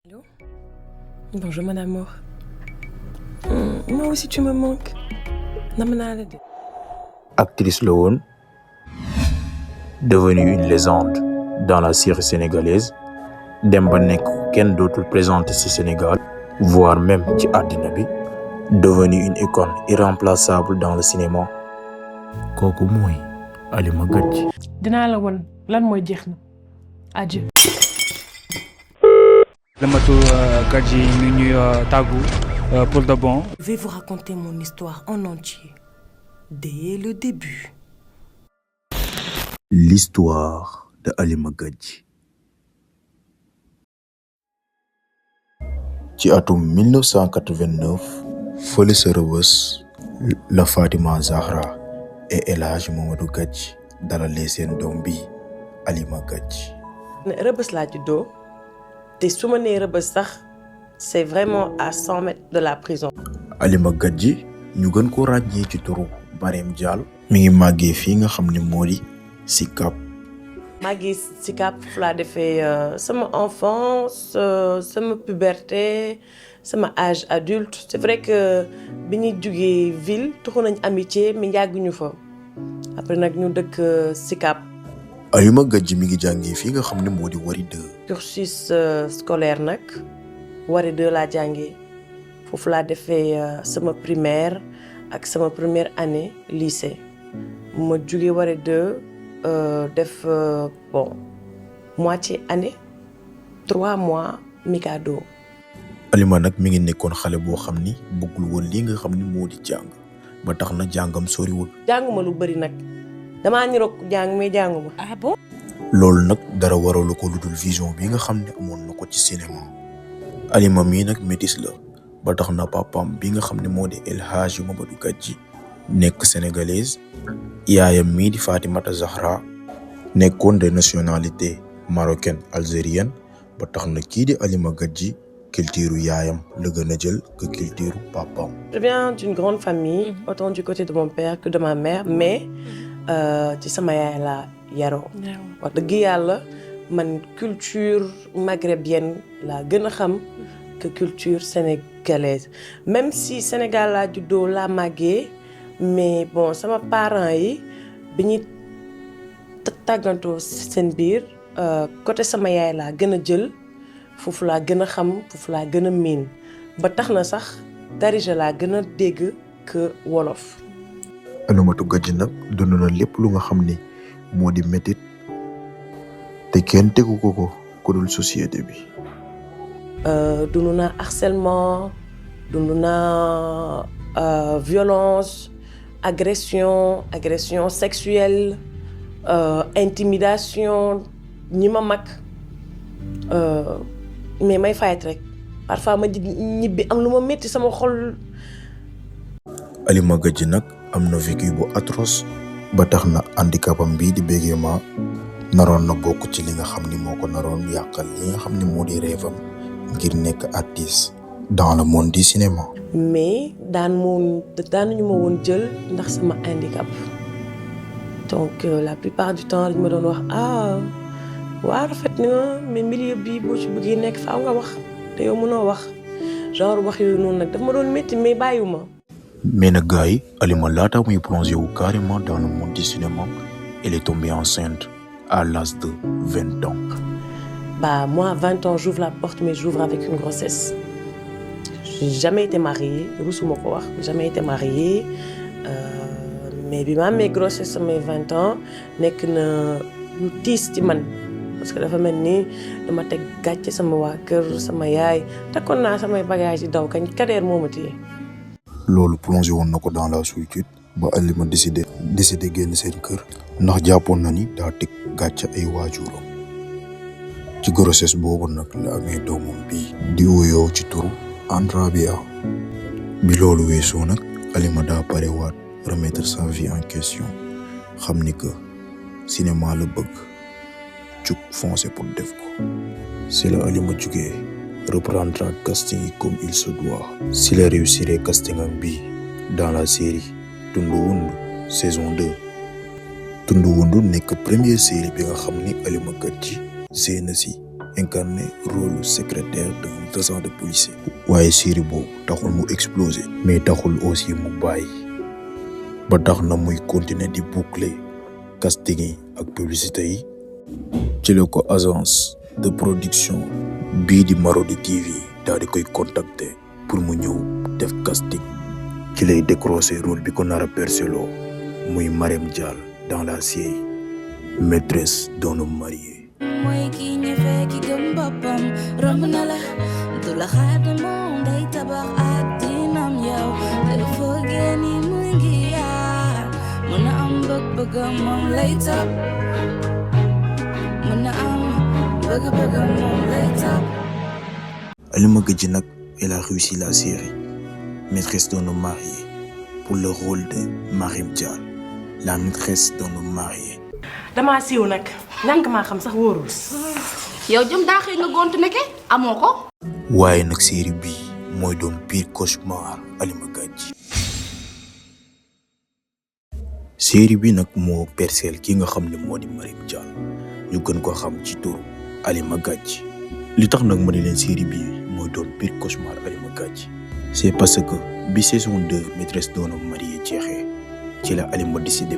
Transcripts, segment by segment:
Allô? Bonjour mon amour. Moi aussi tu me manques. Nam naa la de. Actrice la woon, devenue une légende dans la série sénégalaise, dem ba nekk kenn dootul présenté ci Sénégal, voire même ci àddina bi, devenue une icône irremplaçable dans le cinéma. kooku mooy Halima Gadji. dinaa la won lan mooy jeex na. Adieu. Halimatu Gadji mi ñuy tàggu pour de bon. Je vais vous raconter mon histoire en entier, dès le début. L'histoire de Halima Gadji. ci atum 1989 fële sa Rebeuss la Fatima Zahra et El Hadji Mamadou Gadji dalalee seen doom bi Halima Gadji. Rebeuss laa juddoo te su ma nee Rebeuss sax c'est vraiment à 100 mètres de la prison. Halima Gadji ñu gën ko ràññee ci turu Marème Diallo mi ngi màggee fii nga xam ne moo di Sicap. maa ngi Sicap fu laa defee sama enfance sama puberté sama âge adulte. C'est vrai que bi ñuy jugee ville tuxu nañ amitié mais yàgguñu fa après nag ñu dëkk Sicap. Halima Gadji mi ngi jàngee fii nga xam ne moo di Wari 2. cursus scolaire nag Wari 2 laa jàngee foofu laa defee sama primaire ak sama première année lycée ma jugee Wari 2 def bon moitié année 3 mois Mikado. Halima nag mi ngi nekkoon xale boo xam ni bëggul woon lii nga xam ni moo di jàng ba tax na jàngam soriwul. jànguma lu bari nag damaa niroog jàng mais jànguma. Ah bon? loolu nag dara waralu ko lu dul vision bi nga xam ne amoon na ko ci cinéma. Halima mii nag métis la ba tax na papaam bi nga xam ne moo di El Hadji Mamadou Gadji nekk sénégalaise, yaayam mii di Fatimata Zahra nekkoon de nationalité marocaine algérienne ba tax na kii di Halima Gadji culture yaayam la gën a jël que culture papaam. Je viens d'une grande famille, autant du côté de mon père que de ma mère, mais ci sama yaay laa yaroo. wax dëgg yàlla man culture maghrébienne laa gën a xam que culture sénégalaise. Même si Sénégal laa juddoo laa màggee mais bon sama parents yi bi ñuy tàggantoo seen biir côté sama yaay laa gën a jël. foofu laa gën a xam foofu laa gën a miin ba tax na sax Darija laa gën a dégg que wolof. Halimatu Gadji nag dund na lépp lu nga xam ni moo di métit te kenn tegu ko ku dul société bi. dund naa harcèlement dund naa violence agression sexuelle intimidation ñi ma mag. mais may fayet rek parfois ma ñibbi am lu ma métti sama xol. Halima Gadji nag am na vécu bu atroce ba tax na handicapam bii di bégément naroon na bokk ci li nga xam ni moo ko naroon yàqal li nga xam ni moo di rêvam ngir nekk artiste dans le monde du cinéma. mais daanuñu ma woon jël ndax sama handicap donc la plupart du temps dañu ma doon wax waa rafet na mais milieu bi boo ci bëggee nekk faaw nga wax te yow mënoo wax genre wax yooyu noonu nag daf ma doon métti mais bàyyiwuma. mais nag gars yi Halima laata muy plongé wu carrément dans le monde du cinéma elle est tombée enceinte à l'âge de 20 ans. Moi à 20 ans j'ouvre la porte mais j'ouvre avec une grossesse. J'ai jamais été mariée rusuma ko wax jamais été mariée mais bi ma amee grossesse samay 20 ans nekk na lu tiis ci man. parce que dafa mel ni dama teg gàcce sama waa kër sama yaay takkoon naa samay bagages yi daw kañ Kader moo ma téye. loolu plongé woon na ko dans la solitude ba Halima décidé génn seen kër ndax jàppoon na ni daa teg gàcce ay waajuram. ci grossesse boobu nag la amee doomam bi di wuyoo ci turu Andrabia. bi loolu weesoo nag Halima daa parewaat remettre sa vie en question xam ni que cinéma la bëgg. jug foncé pour def ko. si la Halima jugee reprendre casting yi comme il se doit. si la réussir casting am bi dans la série Tundu Wundu saison 2. Tundu Wundu nekk première série bi nga xam ni Halima Gadji seen na si incarné rôle secrétaire d'un agent de policier. waaye série boobu taxul mu exploser mais taxul aussi mu bàyyi ba tax na muy continuer di boucler casting yi ak publicité yi ci la ko agence de production bii di Marodi TV daal di koy contacter pour mu ñëw def casting ci lay décrocher rôle bi ko nar a perceloo muy Marème Dial dans la série Maîtresse d'un homme marié. mooy kii ñëfee ki gëm boppam romb na la du la xaar de moom day tabax àddinam yow te foogee ni mu ngi yaar mën na am bëgg-bëggam moom lay topp mën na am bëgg-bëggam moom lay topp. Alima Gadji nag elle a réussi la série Maîtresse d'un homme marié pour le rôle de Marème Dial, la maîtresse d'un homme marié. damaa siiw nag ñànk maa xam sax wóorul. yow jëm daa xëy nga gont nekke amoo ko. waaye nag série bii mooy doon pire cauchemar Alima Gadji. série bi nag moo percel ki nga xam ne moo di Marème Dial ñu gën ko xam ci turu Alima Gadji. li tax nag ma di leen série bii mooy doon pire cauchemar Alima Gadji c'est parce que bi saison 2 Maîtresse d'un homme marié jeexee ci la Alima décidé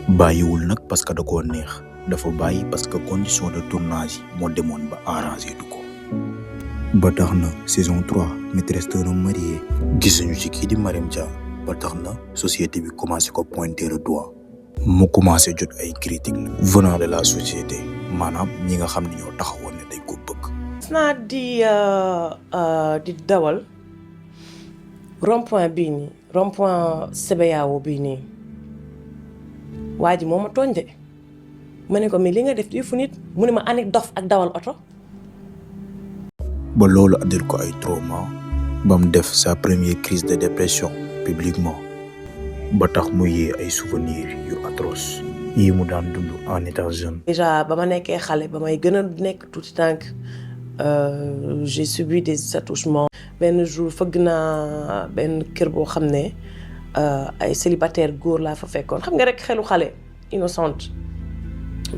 bàyyiwul nag parce que da koo neex dafa bàyyi parce que condition de tournage yi moo demoon ba arrangé du ko ba tax na saison 3 Maîtresse d'un homme marié gisuñu ci kii di Marème Dial ba tax na société bi commencé ko pointer le doigt mu commencé jot ay critiques venant de la société maanaam ñi nga xam ne ñoo taxawoon ne dañ ko bëgg. gis naa di dawal rond-point bii nii rond-point CBAO bii nii waa ji moo ma tooñ de ma ne ko mais li nga def di fu nit mu ne ma anik dof ak dawal oto. ba loolu andil ko ay trauma ba mu def sa première crise de dépression publiquement ba tax mu yee ay souvenirs yu atroce yi mu daan dund en état jeune. déjà ba ma nekkee xale ba may gën a nekk tuuti tànk j'ai subi des attouchements. benn jour fëgg naa benn kër boo xam ne ay célibataire góor laa fa fekkoon xam nga rek xelu xale innocente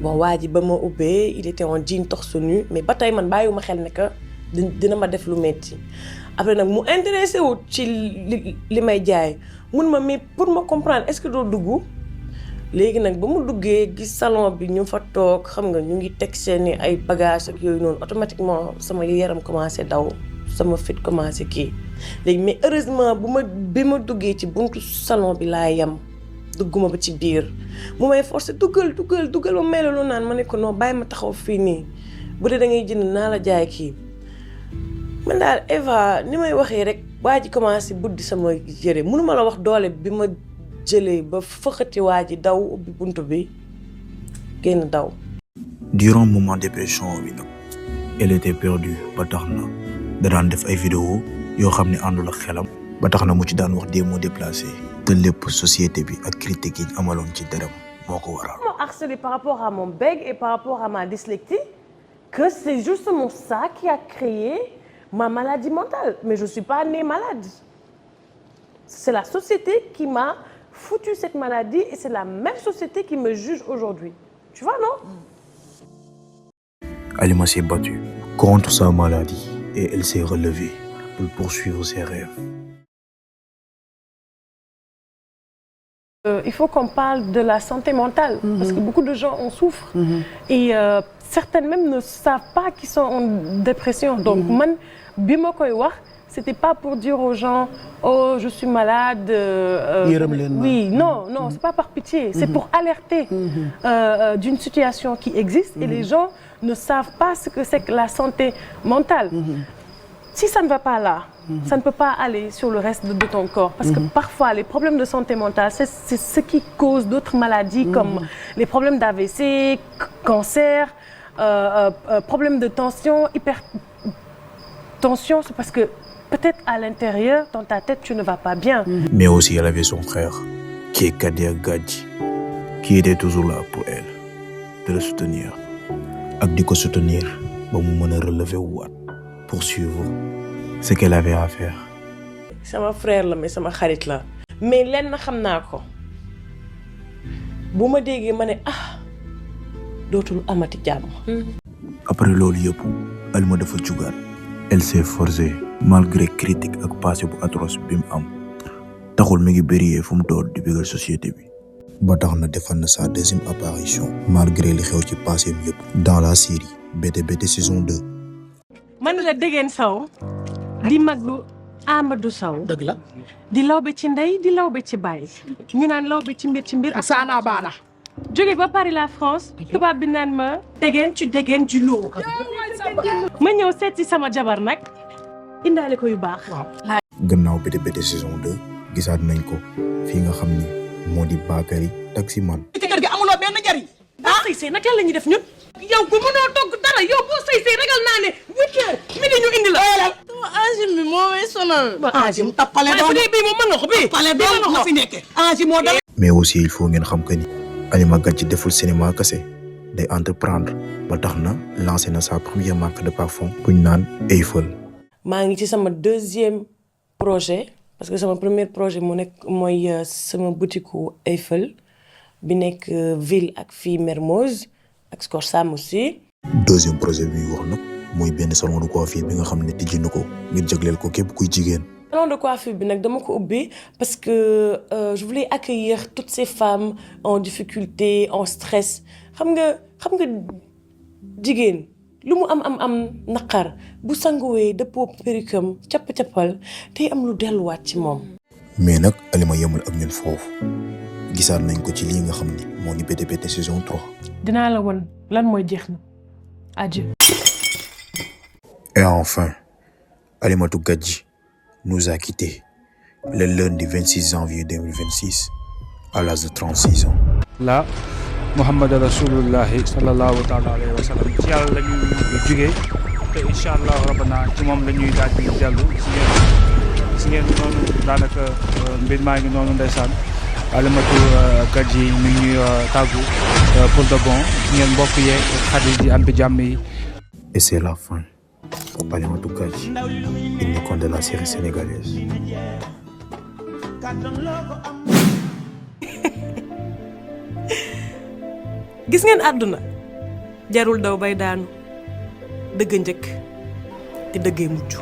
bon waa ji ba ma ubbee il était en jean torse nu mais ba tey man bàyyiwuma xel ne que dina ma def lu metti après nag mu intéressé wu ci li may jaay mun ma mais pour ma comprendre est-ce que doo dugg léegi nag ba mu duggee gis salon bi ñu fa toog xam nga ñu ngi teg seeni ay bagages ak yooyu noonu automatiquement sama yaram commencé daw sama fit commencé kii léegi mais heureusement bi ma duggee ci buntu salon bi laa yem dugguma ba ci biir mu may forcé duggal ba melolu naan ma ne ko non bàyyi ma taxaw fii nii bu dee da ngay jënd naa la jaay kii man daal Eva ni may waxee rek waa ji commencé buddi sama yére mënuma la wax doole bi ma jëlee ba fëxati waa ji daw ubbi buntu bi génn daw. durant moment dépression bi nag elle était perdue ba tax na da daan def ay vidéo yoo xam ne àndul ak xelam ba tax na mu ci daan wax des mots déplacés te lépp société bi ak critique yi amaloon ci deram moo ko waral. Je suis harcelée par rapport à mon bègue et par rapport à ma dyslexie que c'est justement ça qui a créé ma maladie mentale. Mais je ne suis pas née malade. C'est la société qui m'a foutu cette maladie et c'est la même société qui me juge aujourd'hui. Tu vois, non? Alima s'est battue contre sa maladie et elle s'est relevée pour poursuivre ses rêves. Il faut qu'on parle de la santé mentale parce que beaucoup de gens en souffrent et certaines même ne savent pas qu'ils sont en dépression. Donc, man, bi ma koy wax, c'était pas pour dire aux gens oh je suis malade. Oui, non, c'est pas par pitié, c'est pour alerter d'une situation qui existe et les gens ne savent pas ce que c'est que la santé mentale. Si ça ne va pas là, ça ne peut pas aller sur le reste de ton corps. Parce que parfois, les problèmes de santé mentale, c'est ce qui cause d'autres maladies comme les problèmes d'AVC, cancer, problèmes de tension, hypertension. C'est parce que peut-être à l'intérieur, dans ta tête, tu ne vas pas bien. Mais aussi, elle avait son frère, qui est Kader Gadji, qui était toujours là pour elle, de le soutenir. Et de soutenir, pour me relever ou poursuivre ce qu'elle avait à faire. C'est mon frère, mais c'est ma xarit là. Mais lenn xam naa ko bu ma déggee ma ne ah dootul amati jàmm. après loolu yëpp Alima dafa jugaat. Elle s'est forcée malgré critique ak passé bu atroce bi mu am taxul mi ngi briller fu mu toll di bégal société bi. ba tax na defal na sa deuxième apparition malgré li xew ci passé bi yëpp dans la série BTBT saison 2. man la Degen Sow di maglu Amadou Sow. dëgg la. di lawbe ci ndey di lawbe ci baay ñu naan lawbe ci mbir ak saana baana. jóge ba Paris la France tubaab bi naan ma Degen ci Degen ji loo ma ñëw seet si sama jabar nag indaale ko yu baax. gannaaw BTBT saison 2 gisaat nañ ko fii nga xam ni moo di Bakary taximan. ci kër gi amuloo benn njariñ. sëy sëy nag lan la ñuy def ñun. yow bu mënoo togg dara yow boo sëy sëy ragal naa ne 8 heures midi ñu indi la. sama angine bi moo may sonal. angine tappale doon bu dee bii moom mën nga ko bii. tappale doon nga fi nekkee. angine moo dal. mais aussi il faut ngeen xam que ni Alima Gadji deful cinéma kese day entreprendre ba tax na lancé na sa première marque de parfum buñ naan Eiffel. maa ngi ci sama deuxième projet parce que sama premier projet mu nekk mooy sama boutique Eiffel bi nekk ville ak fii Mermoz ak Scorsam aussi. deuxième projet bi wax nag mooy benn salon de coiffure bi nga xam ne tijji na ko ngir jagleel ko képp kuy jigéen. salon de coiffure bi nag dama ko ubbi parce que je voulais accueillir toutes ces femmes en difficulté en stress xam nga jigéen lu mu am naqar bu sanguwee dëppoo perikam capp-cappal tey am lu delluwaat ci moom. mais nag Alima yemul ak ñun foofu gisaat nañ ko ci lii nga xam ni moo di BTBT saison 3. dinaa la won lan mooy jeex na adieu. Et enfin Alimatou Gadji nous a quittés le lundi 26 janvier 2026 à l'âge de 36 ans. là Muhammad Rasulullahi sallallahu taala alayhi wa sallam ci yàlla la ñu jógee te incha allah rabbana ci moom la ñuy daal di dellu si ngeen noonu daanaka mbir maa ngi noonu ndeysaan Alimatou Gadji mi ngi ñuy tàggu pour de bon si ngeen mbokk yeeg xarit yi am bi jàmm yi. Et c'est la fin pour Alimatou Gadji, une icône de la série sénégalaise. gis ngeen àdduna jarul daw bay daanu dëgg njëkk te dëggee mucc.